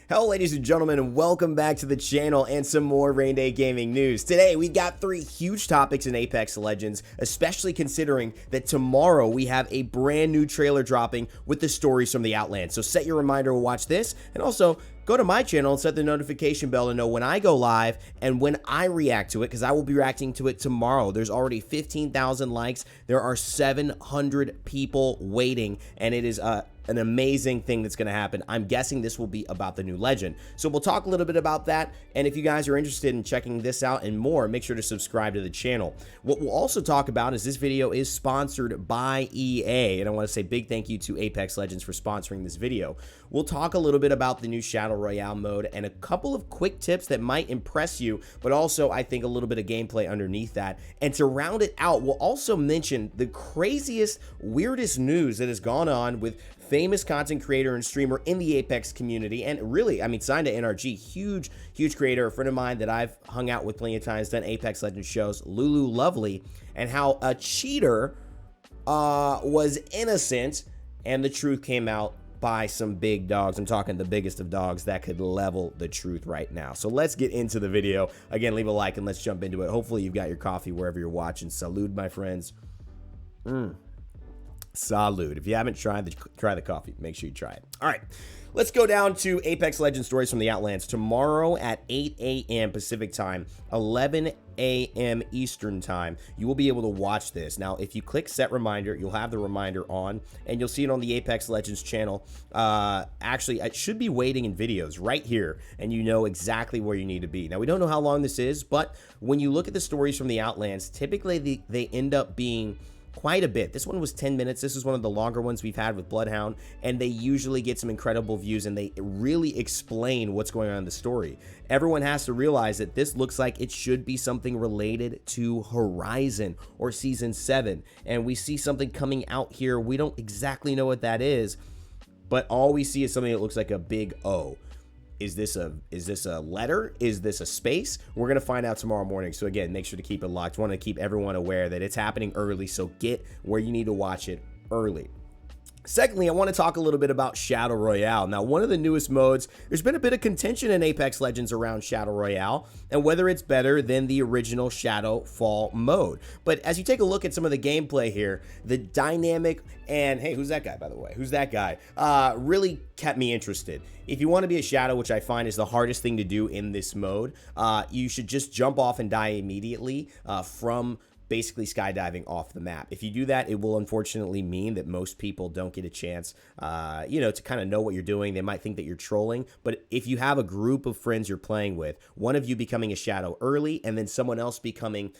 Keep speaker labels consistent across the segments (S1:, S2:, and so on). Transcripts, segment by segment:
S1: Hello ladies and gentlemen, and welcome back to the channel and some more Raynday gaming news. Today we got three huge topics in Apex Legends, especially considering that tomorrow we have a brand new trailer dropping with the stories from the Outlands. So set your reminder to watch this, and also go to my channel and set the notification bell to know when I go live and when I react to it, because I will be reacting to it tomorrow. There's already 15,000 likes. There are 700 people waiting, and it is an amazing thing that's going to happen. I'm guessing this will be about the new legend. So we'll talk a little bit about that, and if you guys are interested in checking this out and more, make sure to subscribe to the channel. What we'll also talk about is this video is sponsored by EA, and I want to say big thank you to Apex Legends for sponsoring this video. We'll talk a little bit about the new Shadow Royale mode and a couple of quick tips that might impress you, but also I think a little bit of gameplay underneath that. And to round it out, we'll also mention the craziest, weirdest news that has gone on with famous content creator and streamer in the Apex community, and really, I mean, signed to NRG, huge creator, a friend of mine that I've hung out with plenty of times, done Apex Legends shows, Lulu Lovely, and how a cheater was innocent, and the truth came out by some big dogs. I'm talking the biggest of dogs that could level the truth right now. So let's get into the video. Again, leave a like and let's jump into it. Hopefully you've got your coffee wherever you're watching. Salud, my friends. Salud. If you haven't tried try the coffee, make sure you try it. All right, let's go down to Apex Legends stories from the Outlands. Tomorrow at 8 a.m. Pacific time, 11 a.m. Eastern time, you will be able to watch this. Now, if you click set reminder, you'll have the reminder on, and you'll see it on the Apex Legends channel. Actually, it should be waiting in videos right here, and you know exactly where you need to be. Now, we don't know how long this is, but when you look at the stories from the Outlands, typically they end up being quite a bit. This one was 10 minutes. This is one of the longer ones we've had with Bloodhound, and they usually get some incredible views, and they really explain what's going on in the story. Everyone has to realize that this looks like it should be something related to Horizon or Season 7, and we see something coming out here. We don't exactly know what that is, but all we see is something that looks like a big O. Is this a letter? Is this a space? We're going to find out tomorrow morning. So again, make sure to keep it locked. I want to keep everyone aware that it's happening early, so get where you need to watch it early. Secondly, I want to talk a little bit about Shadow Royale. Now, one of the newest modes, there's been a bit of contention in Apex Legends around Shadow Royale and whether it's better than the original Shadow Fall mode. But as you take a look at some of the gameplay here, the dynamic and, hey, who's that guy, by the way? Who's that guy? Really kept me interested. If you want to be a Shadow, which I find is the hardest thing to do in this mode, you should just jump off and die immediately from basically skydiving off the map. If you do that, it will unfortunately mean that most people don't get a chance, to kind of know what you're doing. They might think that you're trolling, but if you have a group of friends you're playing with, one of you becoming a Shadow early and then someone else becoming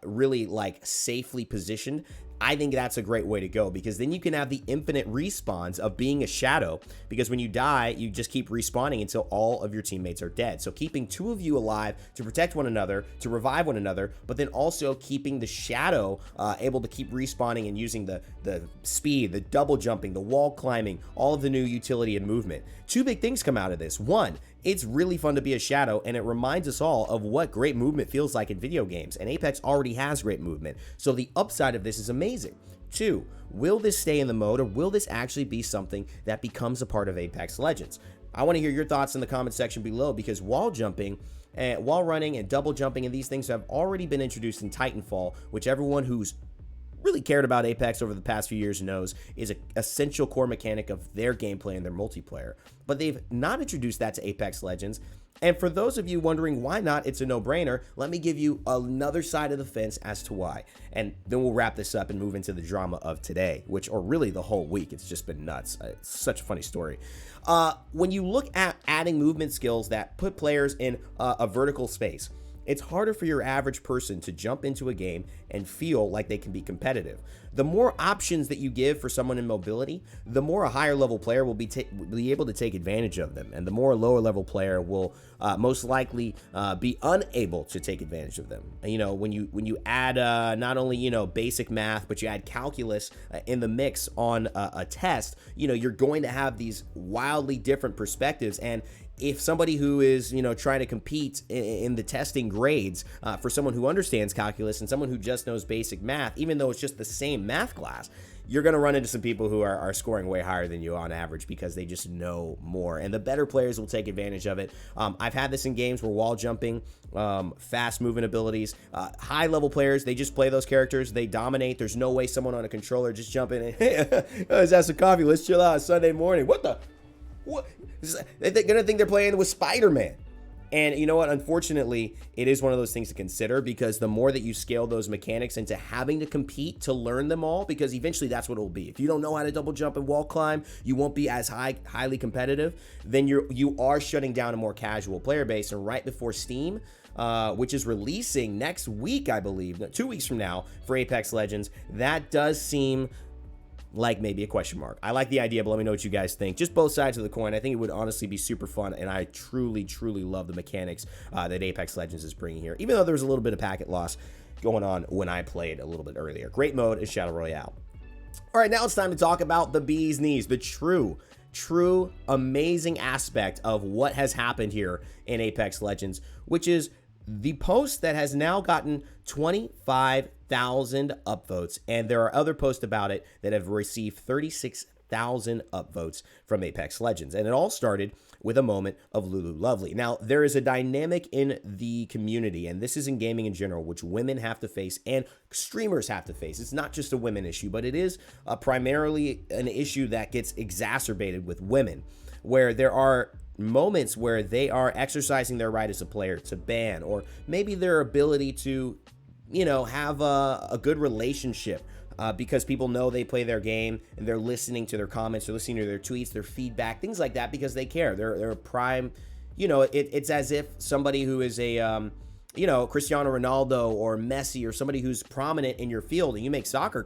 S1: really like safely positioned, I think that's a great way to go, because then you can have the infinite respawns of being a Shadow, because when you die, you just keep respawning until all of your teammates are dead. So keeping two of you alive to protect one another, to revive one another, but then also keeping the Shadow able to keep respawning and using the speed, the double jumping, the wall climbing, all of the new utility and movement. Two big things come out of this. One, it's really fun to be a Shadow, and it reminds us all of what great movement feels like in video games, and Apex already has great movement, so the upside of this is amazing. Two, will this stay in the mode, or will this actually be something that becomes a part of Apex Legends? I want to hear your thoughts in the comment section below, because wall jumping, wall running, and double jumping, and these things have already been introduced in Titanfall, which everyone who's really cared about Apex over the past few years knows is an essential core mechanic of their gameplay and their multiplayer. But they've not introduced that to Apex Legends. And for those of you wondering why not, it's a no-brainer. Let me give you another side of the fence as to why. And then we'll wrap this up and move into the drama of today, or really the whole week. It's just been nuts. It's such a funny story. When you look at adding movement skills that put players in a vertical space, it's harder for your average person to jump into a game and feel like they can be competitive. The more options that you give for someone in mobility, the more a higher level player will be able to take advantage of them, and the more a lower level player will most likely be unable to take advantage of them. You know, when you add not only basic math, but you add calculus in the mix on a test, you're going to have these wildly different perspectives. And if somebody who is, trying to compete in the testing grades for someone who understands calculus and someone who just knows basic math, even though it's just the same math class, you're going to run into some people who are scoring way higher than you on average because they just know more. And the better players will take advantage of it. I've had this in games where wall jumping, fast movement abilities, high level players, they just play those characters. They dominate. There's no way someone on a controller just jump in and, hey, let's have some coffee. Let's chill out Sunday morning. What? They're going to think they're playing with Spider-Man. And you know what? Unfortunately, it is one of those things to consider, because the more that you scale those mechanics into having to compete to learn them all, because eventually that's what it will be. If you don't know how to double jump and wall climb, you won't be as highly competitive. Then you are shutting down a more casual player base. And right before Steam, which is releasing next week, I believe, 2 weeks from now for Apex Legends, that does seem like maybe a question mark. I like the idea, but let me know what you guys think. Just both sides of the coin. I think it would honestly be super fun, and I truly, truly love the mechanics that Apex Legends is bringing here, even though there was a little bit of packet loss going on when I played a little bit earlier. Great mode is Shadow Royale. All right, now it's time to talk about the bee's knees, the true amazing aspect of what has happened here in Apex Legends, which is the post that has now gotten 25,000 upvotes, and there are other posts about it that have received 36,000 upvotes from Apex Legends. And it all started with a moment of Lulu Lovely. Now, there is a dynamic in the community, and this is in gaming in general, which women have to face and streamers have to face. It's not just a women issue, but it is primarily an issue that gets exacerbated with women, where there are moments where they are exercising their right as a player to ban, or maybe their ability to, you know, have a good relationship because people know they play their game and they're listening to their comments, they're listening to their tweets, their feedback, things like that, because they care. They're a prime, you know, it's as if somebody who is a, you know, Cristiano Ronaldo or Messi or somebody who's prominent in your field, and you make soccer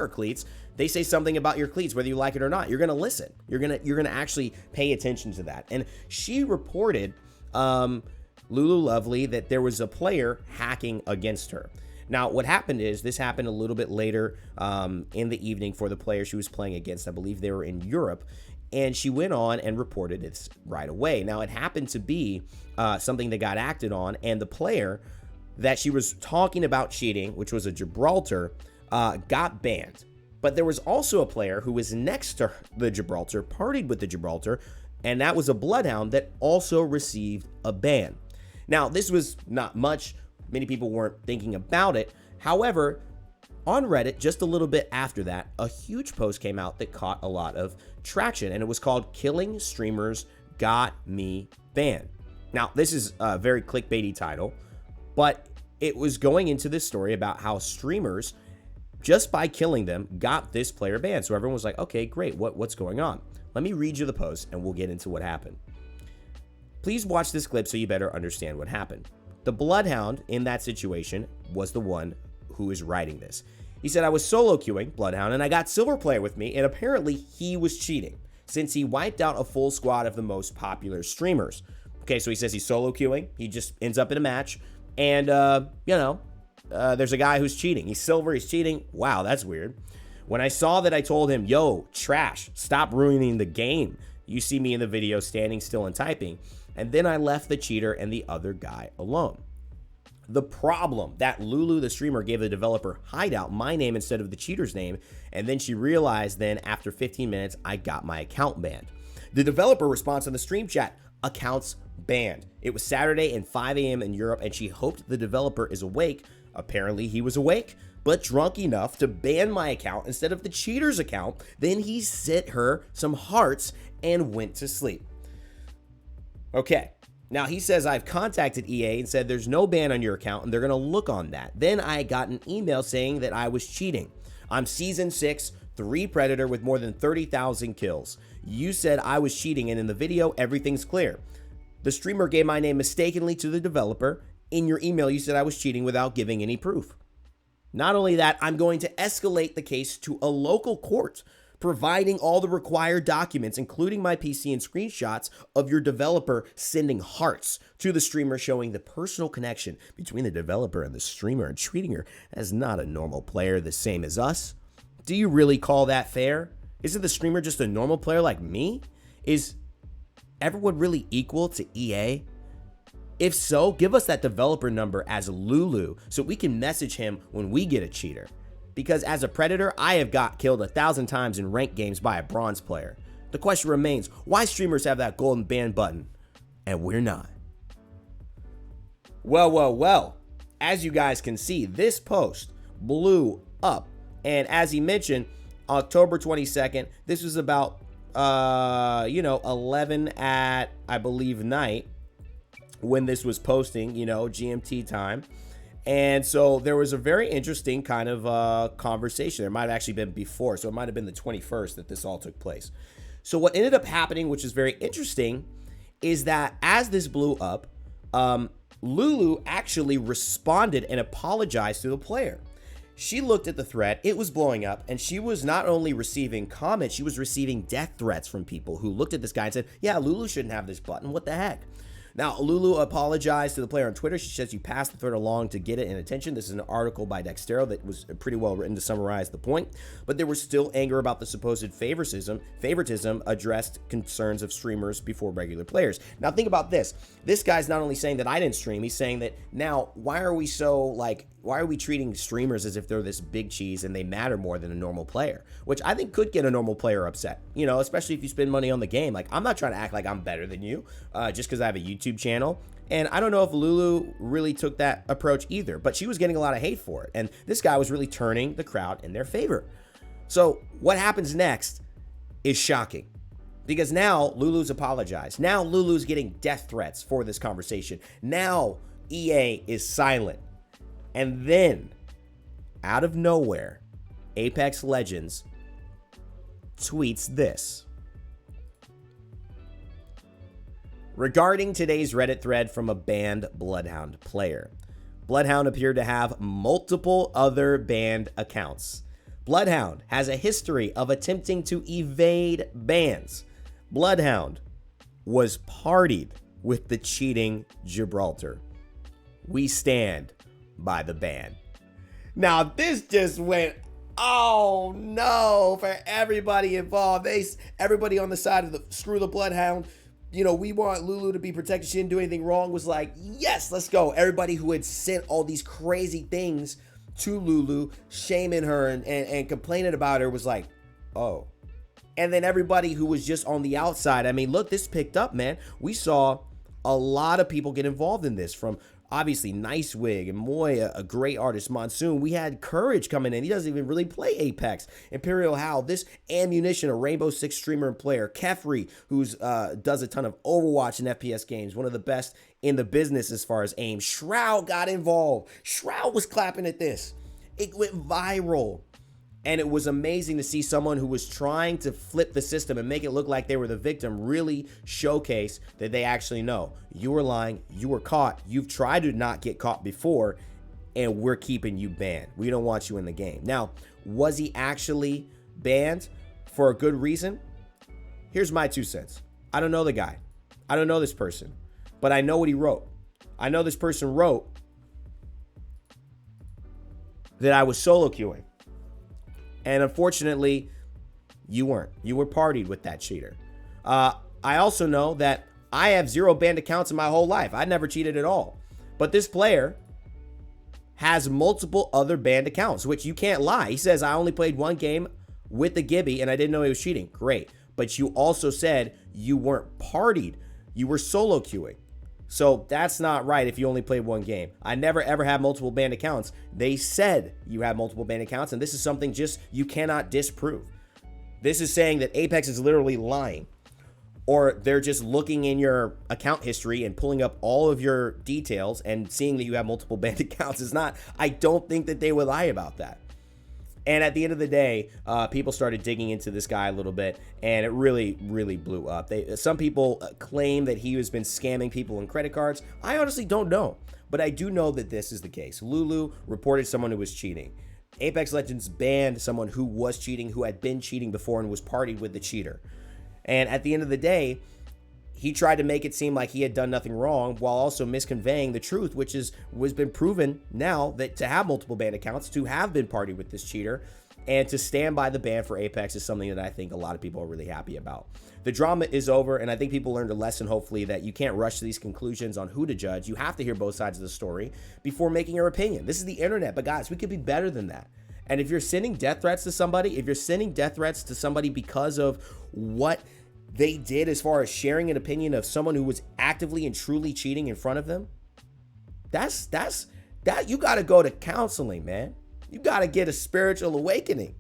S1: cleats, they say something about your cleats, whether you like it or not. You're going to listen. You're going to actually pay attention to that. And she reported, Lulu Lovely, that there was a player hacking against her. Now, what happened is, this happened a little bit later in the evening for the player she was playing against. I believe they were in Europe. And she went on and reported this right away. Now, it happened to be something that got acted on, and the player that she was talking about cheating, which was a Gibraltar, got banned. But there was also a player who was next to the Gibraltar, partied with the Gibraltar, and that was a Bloodhound that also received a ban. Now, this was not much. Many people weren't thinking about it. However, on Reddit, just a little bit after that, a huge post came out that caught a lot of traction, and it was called "Killing Streamers Got Me Banned." Now, this is a very clickbaity title, but it was going into this story about how streamers, just by killing them, got this player banned. So everyone was like, okay, great, what's going on? Let me read you the post and we'll get into what happened. Please watch this clip so you better understand what happened. The Bloodhound in that situation was the one who is writing this. He said, I was solo queuing Bloodhound and I got Silver Player with me, and apparently he was cheating since he wiped out a full squad of the most popular streamers. Okay, so he says he's solo queuing. He just ends up in a match, and, you know, there's a guy who's cheating. He's silver, he's cheating. Wow, that's weird. When I saw that, I told him, yo, trash, stop ruining the game. You see me in the video standing still and typing. And then I left the cheater and the other guy alone. The problem that Lulu, the streamer, gave the developer Hideout my name instead of the cheater's name, and then she realized then after 15 minutes, I got my account banned. The developer responds in the stream chat, accounts banned. It was Saturday and 5 a.m. in Europe, and she hoped the developer is awake. Apparently he was awake, but drunk enough to ban my account instead of the cheater's account. Then he sent her some hearts and went to sleep. Okay, now he says I've contacted EA and said there's no ban on your account and they're going to look on that. Then I got an email saying that I was cheating. I'm Season 6, 3 Predator with more than 30,000 kills. You said I was cheating, and in the video, everything's clear. The streamer gave my name mistakenly to the developer. In your email, you said I was cheating without giving any proof. Not only that, I'm going to escalate the case to a local court, providing all the required documents, including my PC and screenshots of your developer sending hearts to the streamer, showing the personal connection between the developer and the streamer and treating her as not a normal player the same as us. Do you really call that fair? Isn't the streamer just a normal player like me? Is everyone really equal to EA? If so, give us that developer number as Lulu so we can message him when we get a cheater. because as a predator, I have got killed 1,000 times in ranked games by a bronze player. The question remains, why streamers have that golden ban button and we're not? Well, as you guys can see, this post blew up. And as he mentioned, October 22nd, this was about, 11 at, I believe, night when this was posting, GMT time. And so there was a very interesting kind of conversation. There might have actually been before, so it might have been the 21st that this all took place. So what ended up happening, which is very interesting, is that as this blew up, Lulu actually responded and apologized to the player. She looked at the thread, it was blowing up, and she was not only receiving comments, she was receiving death threats from people who looked at this guy and said, yeah, Lulu shouldn't have this button, what the heck? Now, Lulu apologized to the player on Twitter. She says you passed the thread along to get it in attention. This is an article by Dextero that was pretty well written to summarize the point. But there was still anger about the supposed favoritism addressed concerns of streamers before regular players. Now, think about this. This guy's not only saying that I didn't stream, he's saying that now, why are we treating streamers as if they're this big cheese and they matter more than a normal player? Which I think could get a normal player upset, especially if you spend money on the game. Like, I'm not trying to act like I'm better than you just because I have a YouTube channel. And I don't know if Lulu really took that approach either, but she was getting a lot of hate for it. And this guy was really turning the crowd in their favor. So what happens next is shocking. Because now Lulu's apologized. Now Lulu's getting death threats for this conversation. Now EA is silent. And then, out of nowhere, Apex Legends tweets this. Regarding today's Reddit thread from a banned Bloodhound player. Bloodhound appeared to have multiple other banned accounts. Bloodhound has a history of attempting to evade bans. Bloodhound was partied with the cheating Gibraltar. We stand by the ban. Now, this just went, oh no, for everybody involved. Everybody on the side of the screw the Bloodhound, we want Lulu to be protected. She didn't do anything wrong. Was like, yes, let's go. Everybody who had sent all these crazy things to Lulu, shaming her and complaining about her was like, oh. And then everybody who was just on the outside, I mean, look, this picked up, man. We saw a lot of people get involved in this, from obviously Nicewig and Moya, a great artist, Monsoon. We had Courage coming in. He doesn't even really play Apex. Imperial Hal, this Ammunition, a Rainbow Six streamer and player. Kefri, who's does a ton of Overwatch and FPS games, one of the best in the business as far as aim. Shroud got involved. Shroud was clapping at this. It went viral. And it was amazing to see someone who was trying to flip the system and make it look like they were the victim really showcase that they actually know. You were lying. You were caught. You've tried to not get caught before, and we're keeping you banned. We don't want you in the game. Now, was he actually banned for a good reason? Here's my 2 cents. I don't know the guy. I don't know this person, but I know what he wrote. I know this person wrote that I was solo queuing. And unfortunately, you weren't. You were partied with that cheater. I also know that I have 0 banned accounts in my whole life. I never cheated at all. But this player has multiple other banned accounts, which you can't lie. He says, I only played 1 game with the Gibby and I didn't know he was cheating. Great. But you also said you weren't partied. You were solo queuing. So that's not right if you only played 1 game. I never ever had multiple banned accounts. They said you had multiple banned accounts, and this is something just you cannot disprove. This is saying that Apex is literally lying, or they're just looking in your account history and pulling up all of your details and seeing that you have multiple banned accounts. It's not, I don't think that they would lie about that. And at the end of the day, people started digging into this guy a little bit, and it really, really blew up. Some people claim that he has been scamming people in credit cards. I honestly don't know, but I do know that this is the case. Lulu reported someone who was cheating. Apex Legends banned someone who was cheating, who had been cheating before and was partied with the cheater. And at the end of the day, he tried to make it seem like he had done nothing wrong while also misconveying the truth, which was been proven now that to have multiple banned accounts, to have been partied with this cheater, and to stand by the ban for Apex is something that I think a lot of people are really happy about. The drama is over, and I think people learned a lesson, hopefully, that you can't rush to these conclusions on who to judge. You have to hear both sides of the story before making your opinion. This is the internet, but guys, we could be better than that. And if you're sending death threats to somebody, because of what they did as far as sharing an opinion of someone who was actively and truly cheating in front of them, that you got to go to counseling, man. You got to get a spiritual awakening.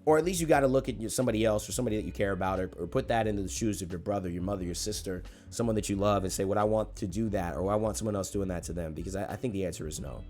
S1: Or at least you got to look at somebody else or somebody that you care about, or put that into the shoes of your brother, your mother, your sister, someone that you love, and say, would I want to do that, or I want someone else doing that to them? Because I think the answer is no.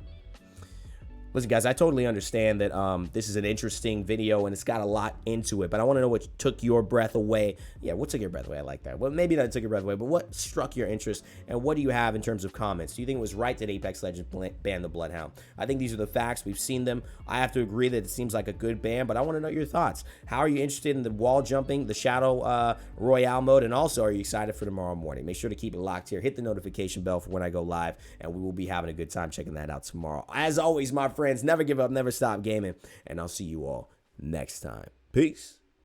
S1: Listen, guys, I totally understand that this is an interesting video and it's got a lot into it, but I want to know what took your breath away. Yeah, what took your breath away? I like that. Well, maybe not took your breath away, but what struck your interest, and what do you have in terms of comments? Do you think it was right that Apex Legends banned the Bloodhound? I think these are the facts. We've seen them. I have to agree that it seems like a good ban, but I want to know your thoughts. How are you interested in the wall jumping, the Shadow Royale mode, and also, are you excited for tomorrow morning? Make sure to keep it locked here. Hit the notification bell for when I go live, and we will be having a good time checking that out tomorrow. As always, my friends, never give up, never stop gaming, and I'll see you all next time. Peace.